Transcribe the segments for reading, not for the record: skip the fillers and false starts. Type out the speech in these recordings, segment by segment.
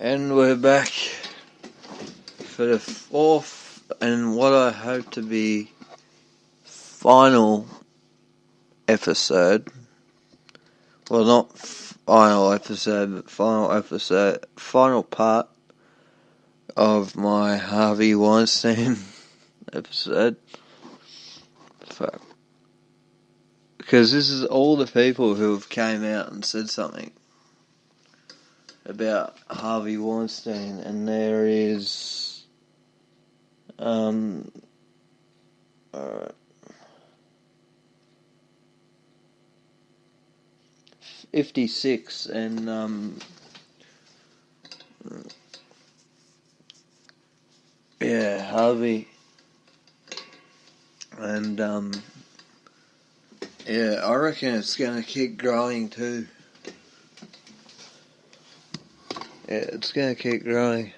And we're back for the fourth and what I hope to be final episode. Well, not final episode, but final part of my Harvey Weinstein episode. Fuck. Because this is all the people who have came out and said something about Harvey Weinstein, and there is alright, 56 and Harvey and I reckon it's gonna keep growing too. Yeah, it's gonna keep growing.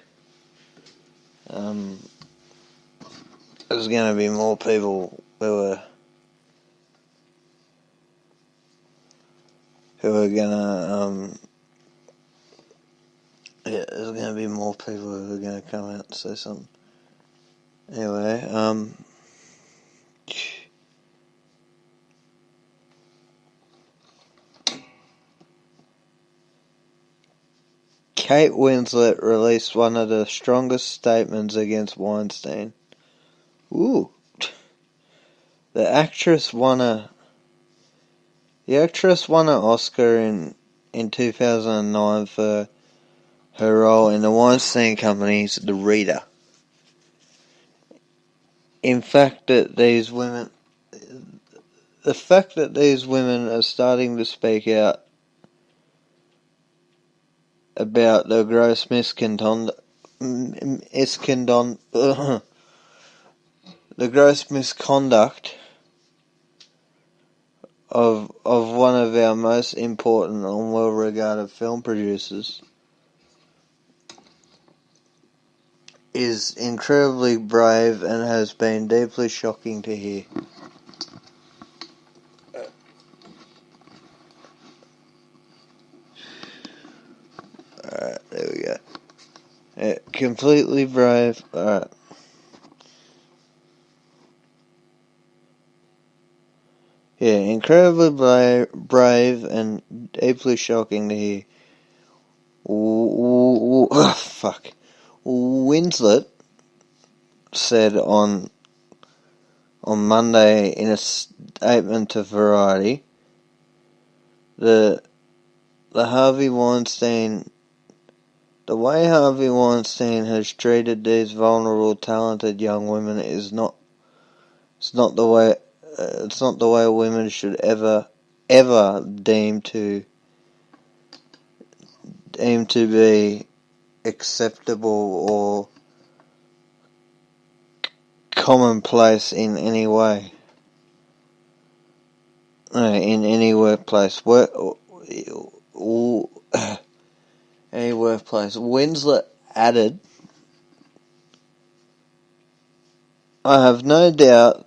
There's gonna be more people who are gonna there's gonna be more people who are gonna come out and say something. Anyway, Kate Winslet released one of the strongest statements against Weinstein. Ooh. The actress won an Oscar in 2009 for her role in the Weinstein Company's The Reader. The fact that these women are starting to speak out about the gross misconduct of one of our most important and well-regarded film producers is incredibly brave and has been deeply shocking to hear. Alright, there we go. Yeah, completely brave. Alright. Yeah, incredibly brave and deeply shocking to hear. Fuck. Winslet said on Monday in a statement to Variety the way Harvey Weinstein has treated these vulnerable, talented young women is not the way women should ever deem to be acceptable or commonplace in any way. In any workplace. Any workplace. Winslet added, I have no doubt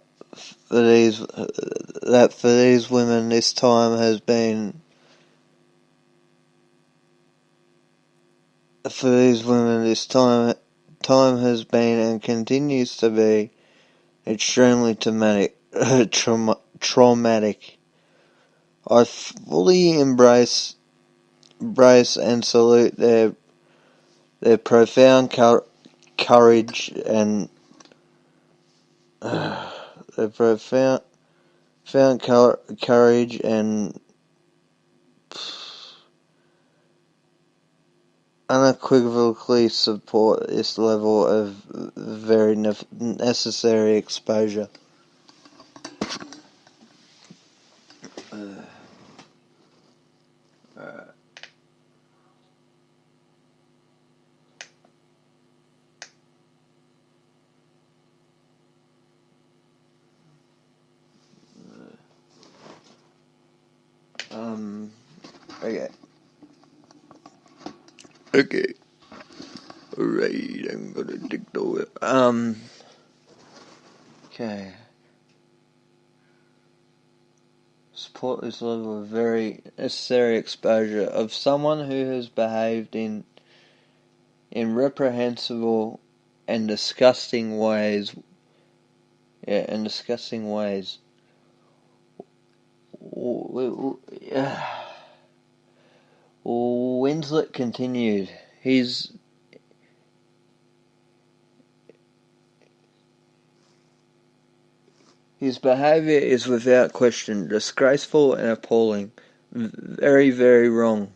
for these women this time has been and continues to be extremely traumatic. I fully embrace and salute their profound courage and courage and unequivocally support this level of very necessary exposure. Okay. Alright, I'm gonna dig the whip. Okay. Support this level of very necessary exposure of someone who has behaved in in reprehensible and disgusting ways. Yeah, and disgusting ways. Winslet continued. His behaviour is without question disgraceful and appalling. Very, very wrong.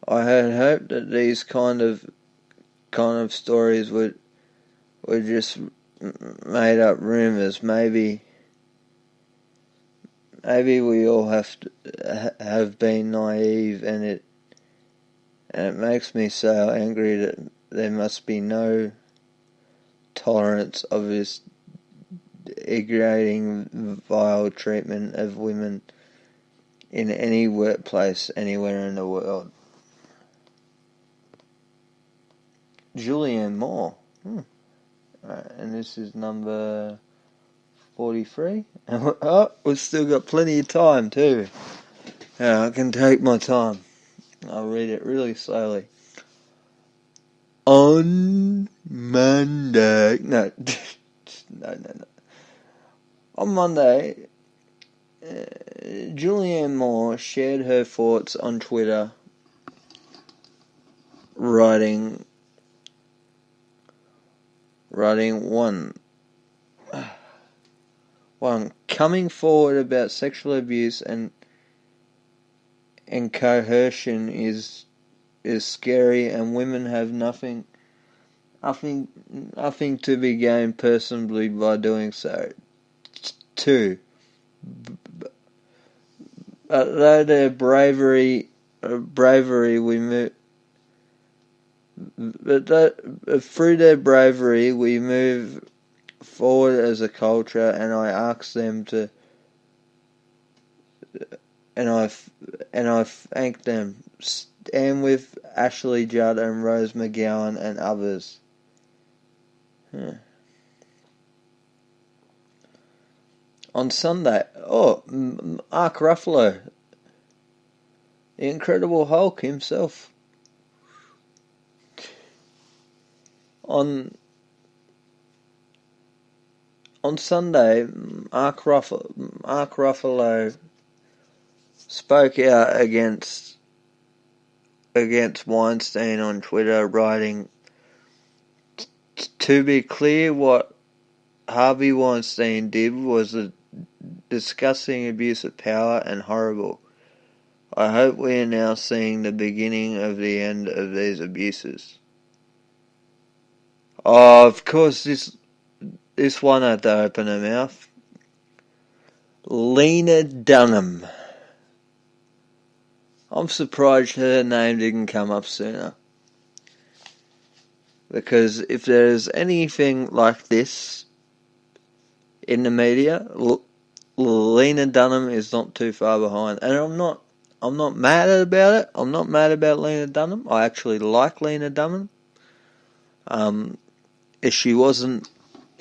I had hoped that these kind of stories were just made up rumours. Maybe we all have been naive, and it makes me so angry that there must be no tolerance of this degrading, vile treatment of women in any workplace anywhere in the world. Julianne Moore. Right, and this is number 43. Oh, we've still got plenty of time too. I can take my time. I'll read it really slowly. On Monday... No. No. On Monday, Julianne Moore shared her thoughts on Twitter, writing one, coming forward about sexual abuse and coercion is scary, and women have nothing to be gained personally by doing so. 2. Though their bravery we move. Through their bravery, we move forward as a culture, and I ask them to, and I thank them. Stand with Ashley Judd and Rose McGowan and others. On Sunday, Mark Ruffalo, the Incredible Hulk himself. On Sunday, Mark Ruffalo spoke out against Weinstein on Twitter, writing, "To be clear, what Harvey Weinstein did was a disgusting abuse of power and horrible. I hope we are now seeing the beginning of the end of these abuses." Oh, of course, this one had to open her mouth. Lena Dunham. I'm surprised her name didn't come up sooner. Because if there's anything like this in the media, Lena Dunham is not too far behind. And I'm not mad about it. I'm not mad about Lena Dunham. I actually like Lena Dunham. If she wasn't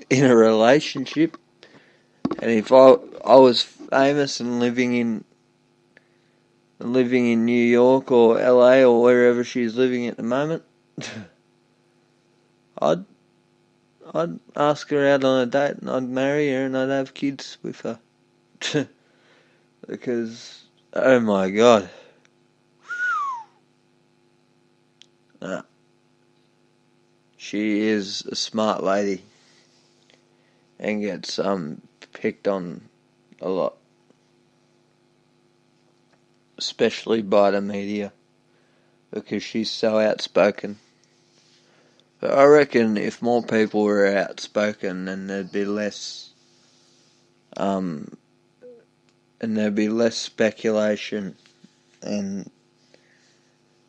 in a relationship, and if I was famous and living in New York or LA or wherever she's living at the moment, I'd ask her out on a date and I'd marry her and I'd have kids with her. Because, oh my God. She is a smart lady and gets picked on a lot, especially by the media, because she's so outspoken. But I reckon if more people were outspoken, then there'd be less speculation,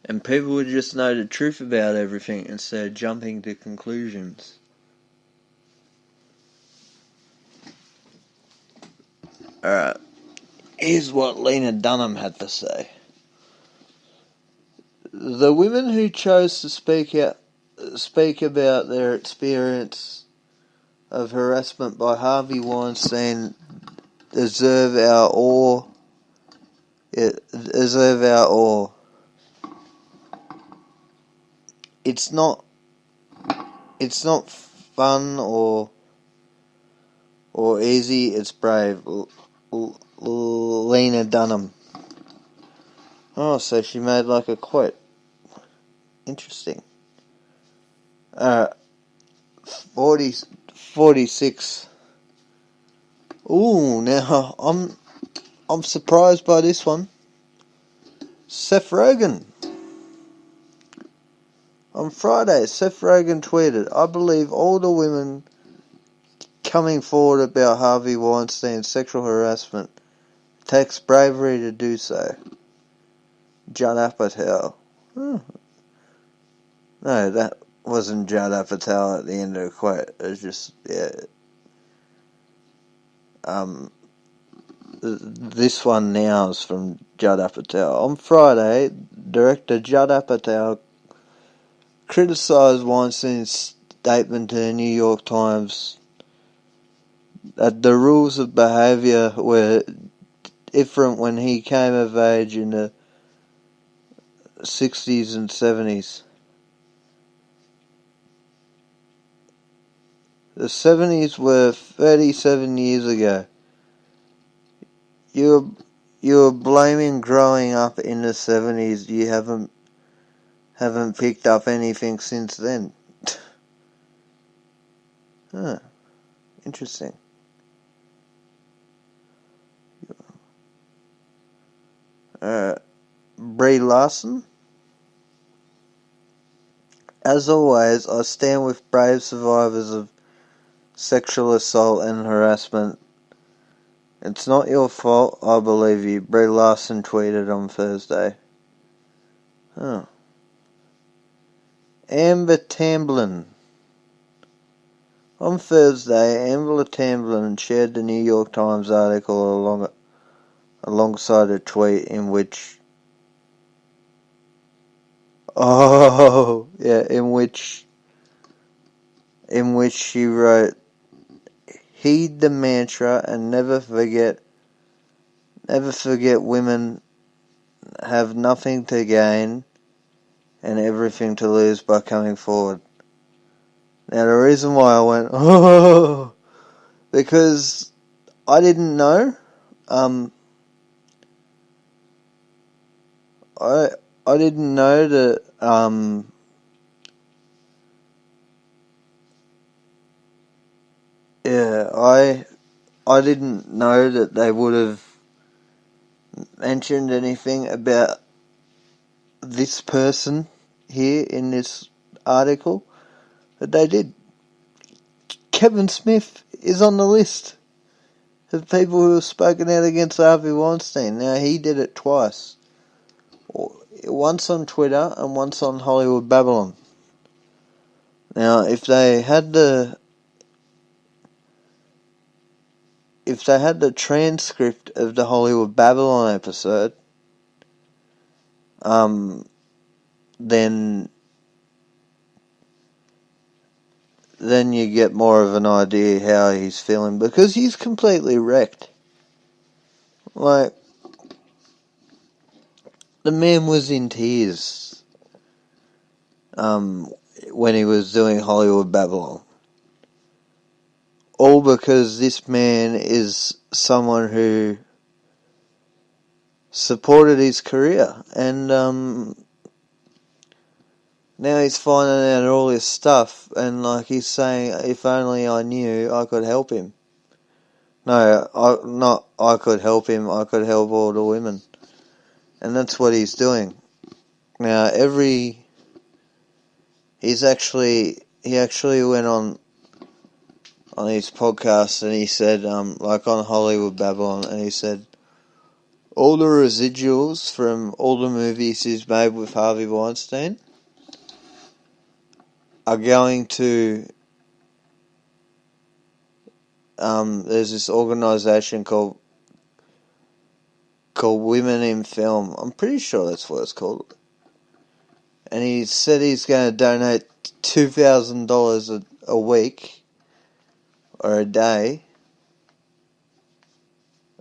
and people would just know the truth about everything instead of jumping to conclusions. Alright, here's what Lena Dunham had to say. The women who chose to speak about their experience of harassment by Harvey Weinstein deserve our awe. it's not fun or easy. It's brave. Lena Dunham. Oh, so she made like a quote. Interesting. 46. Ooh, now I'm surprised by this one. Seth Rogen. On Friday, Seth Rogen tweeted, "I believe all the women coming forward about Harvey Weinstein's sexual harassment takes bravery to do so. Judd Apatow." No, that wasn't Judd Apatow at the end of the quote. It was just, yeah. This one now is from Judd Apatow. On Friday, director Judd Apatow criticised Weinstein's statement to the New York Times that the rules of behaviour were different when he came of age in the 60s and 70s. The 70s were 37 years ago. You were blaming growing up in the 70s. You haven't picked up anything since then. Huh. Interesting. Brie Larson. As always, I stand with brave survivors of sexual assault and harassment. It's not your fault, I believe you, Brie Larson tweeted on Thursday. Oh. Amber Tamblyn. On Thursday, Amber Tamblyn shared the New York Times article alongside a tweet in which she wrote, "Heed the mantra and never forget women have nothing to gain and everything to lose by coming forward." Now the reason why I went, because I didn't know. I didn't know that I didn't know that they would have mentioned anything about this person here in this article, but they did. Kevin Smith is on the list of people who have spoken out against Harvey Weinstein. Now, he did it twice. Once on Twitter and once on Hollywood Babylon. Now, if they had the transcript of the Hollywood Babylon episode, then you get more of an idea how he's feeling, because he's completely wrecked. Like, the man was in tears when he was doing Hollywood Babylon. All because this man is someone who supported his career, and now he's finding out all this stuff, and like he's saying, if only I knew, I could help him. No, I could help him, I could help all the women. And that's what he's doing. Now he actually went on his podcast, and he said, like on Hollywood Babylon, and he said, all the residuals from all the movies he's made with Harvey Weinstein are going to, there's this organisation called Women in Film. I'm pretty sure that's what it's called. And he said he's going to donate $2,000 a week or a day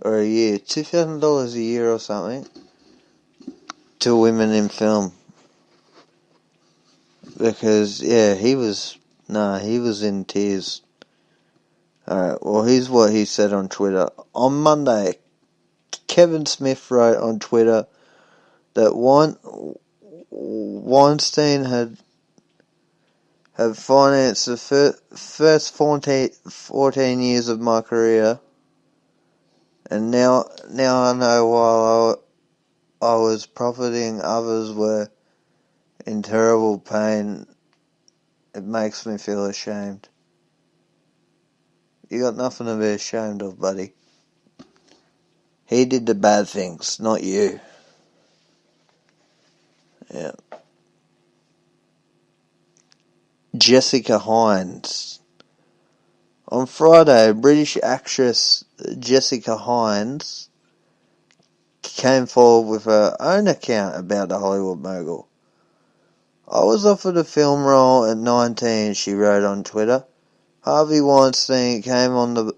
or a year, $2,000 a year or something, to Women in Film. Because, he was in tears. Alright, well, here's what he said on Twitter. On Monday, Kevin Smith wrote on Twitter that Weinstein had financed the first 14 years of my career, and now I know while I was profiting, others were in terrible pain. It makes me feel ashamed. You got nothing to be ashamed of, buddy. He did the bad things, not you. Yeah. Jessica Hines. On Friday, British actress Jessica Hines came forward with her own account about the Hollywood mogul. I was offered a film role at 19, she wrote on Twitter. Harvey Weinstein came on the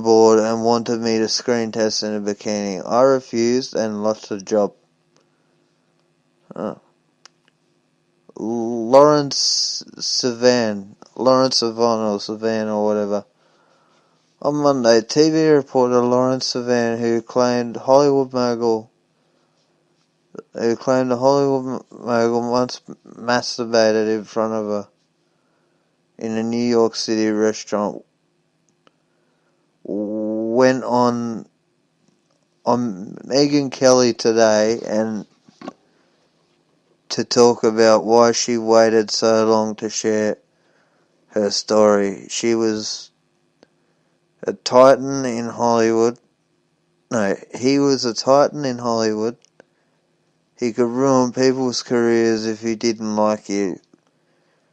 board and wanted me to screen test in a bikini. I refused and lost the job. Lawrence Savan or Savan or whatever. On Monday, TV reporter Lawrence Savan, who claimed the Hollywood mogul once masturbated in front of her in a New York City restaurant, went on Megyn Kelly today and to talk about why she waited so long to share her story. She was a titan in Hollywood. No, he was a titan in Hollywood. He could ruin people's careers if he didn't like you,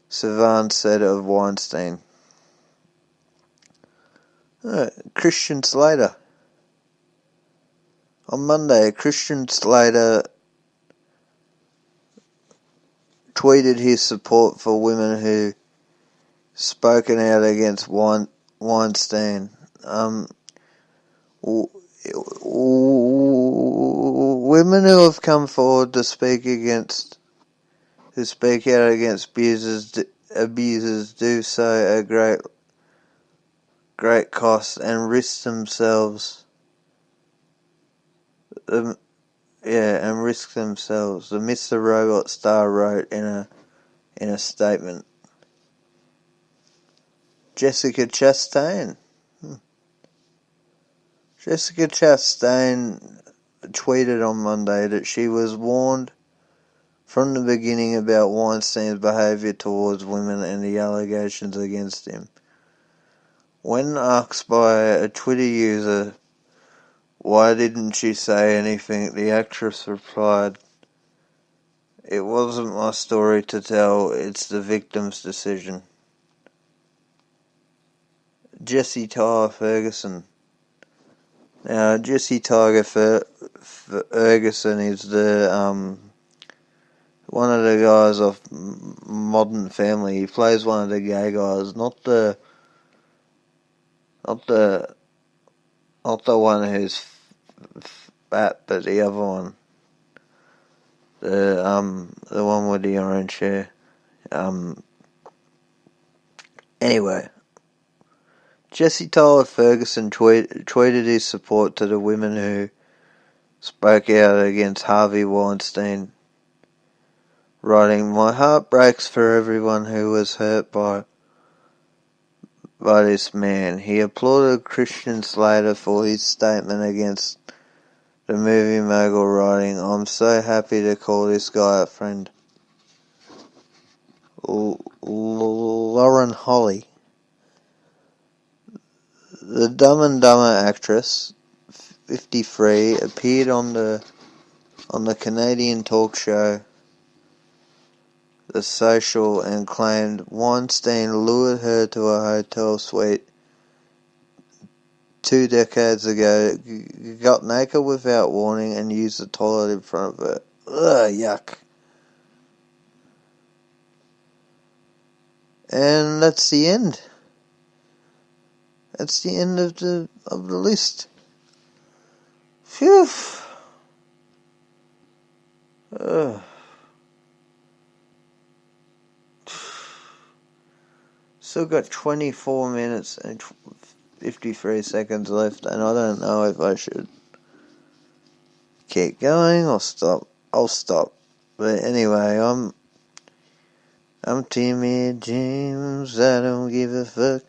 Savan said of Weinstein. Christian Slater. On Monday, Christian Slater tweeted his support for women who spoken out against Weinstein. Women who have come forward to speak out against abusers do so at great cost and risk themselves. The Mr. Robot star wrote in a statement. Jessica Chastain. Jessica Chastain tweeted on Monday that she was warned from the beginning about Weinstein's behaviour towards women and the allegations against him. When asked by a Twitter user why didn't she say anything, the actress replied, "It wasn't my story to tell, it's the victim's decision." Jesse Tyler Ferguson. Now, Jesse Tiger Ferguson is the one of the guys of Modern Family. He plays one of the gay guys, not the one who's fat, but the other one. The one with the orange hair. Anyway, Jesse Tyler Ferguson tweeted his support to the women who spoke out against Harvey Weinstein, writing, "My heart breaks for everyone who was hurt by this man." He applauded Christian Slater for his statement against the movie mogul, writing, "I'm so happy to call this guy a friend." Lauren Holly. The Dumb and Dumber actress, 53, appeared on the Canadian talk show The Social and claimed Weinstein lured her to a hotel suite 2 decades ago, got naked without warning, and used the toilet in front of her. Ugh, yuck. And that's the end. That's the end of the list. Phew. still got 24 minutes and 53 seconds left, and I don't know if I should keep going or stop. I'll stop. But anyway, I'm Timmy James. I don't give a fuck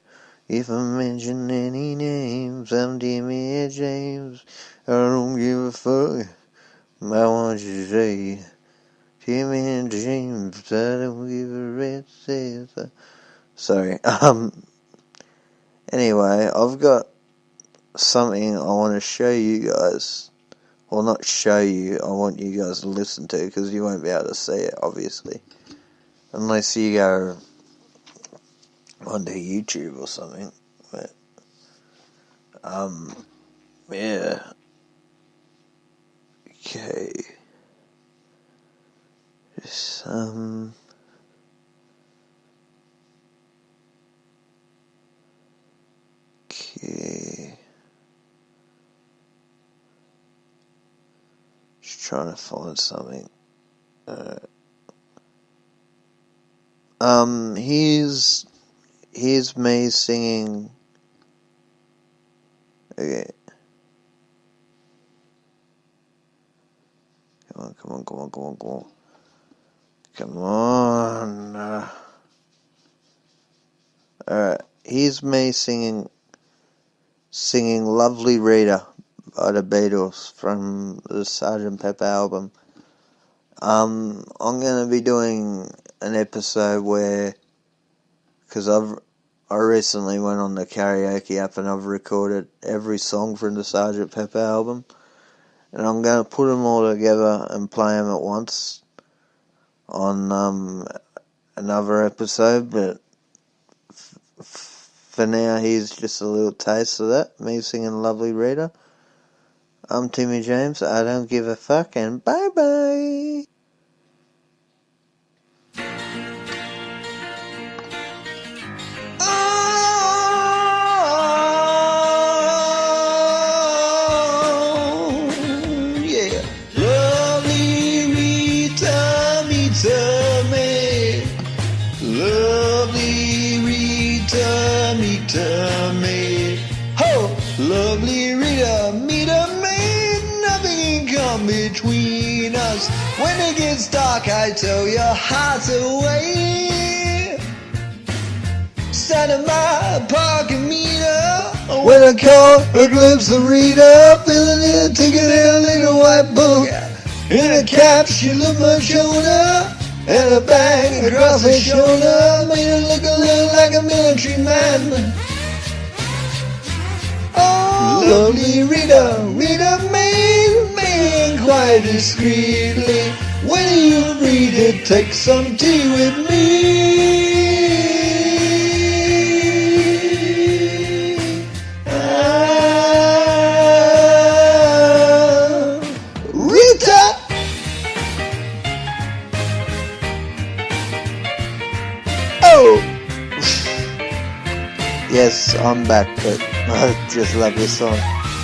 if I mention any names. I'm Timmy James. I don't give a fuck. I want you to say Timmy James. I don't give a red. Sorry. Anyway, I've got something I want to show you guys. Well, not show you, I want you guys to listen to, because you won't be able to see it, obviously. Unless you go onto YouTube or something. But, yeah. Okay. Just, okay. Just trying to find something. Here's me singing. Okay. Come on. Alright, here's me singing Lovely Rita by the Beatles from the Sgt. Pepper album. I'm going to be doing an episode where, because I recently went on the karaoke app and I've recorded every song from the Sgt. Pepper album, and I'm going to put them all together and play them at once on another episode, but for now, here's just a little taste of that, me singing Lovely Rita. I'm Timmy James, I don't give a fuck, and bye-bye! Lovely Rita, meet a maid, nothing can come between us. When it gets dark, I tell your heart away. Stand at my parking meter, when I caught a glimpse of Rita, filling in a ticket in a little white book. In a cap, she looked my shoulder, and a bag across her shoulder made her look a little like a military man. Oh, lovely Rita, Rita made quite discreetly. When you read it, take some tea with me. Rita! Oh! Yes, I'm back, but I just love this song.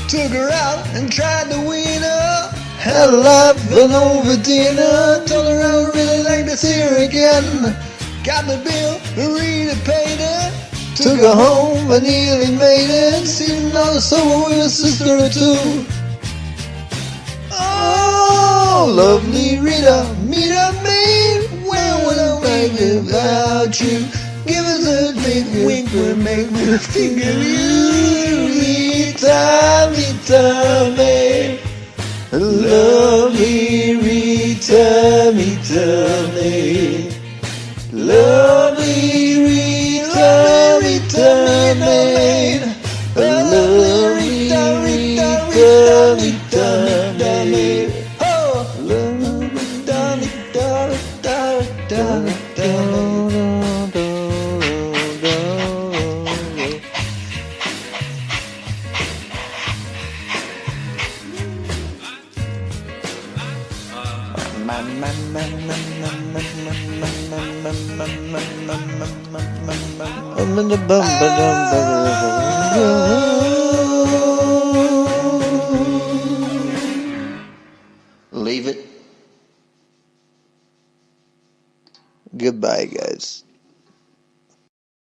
Took her out and tried to win her. Had a laughing over dinner. Told her I would really like to see her again. Got the bill, Rita paid it. Took her home, I nearly made it. Sitting on the sofa with a sister or two. Oh, lovely Rita, meet a maid. Where would I make without you? Give us a big wink, will make me think of you. Rita, Rita, me. Lovely Rita, Rita, me. Lovely Rita, Rita, me. Lovely Rita, Rita, Rita, me. Oh, lovely Rita, Rita, Rita, Rita. Leave it. Goodbye, guys.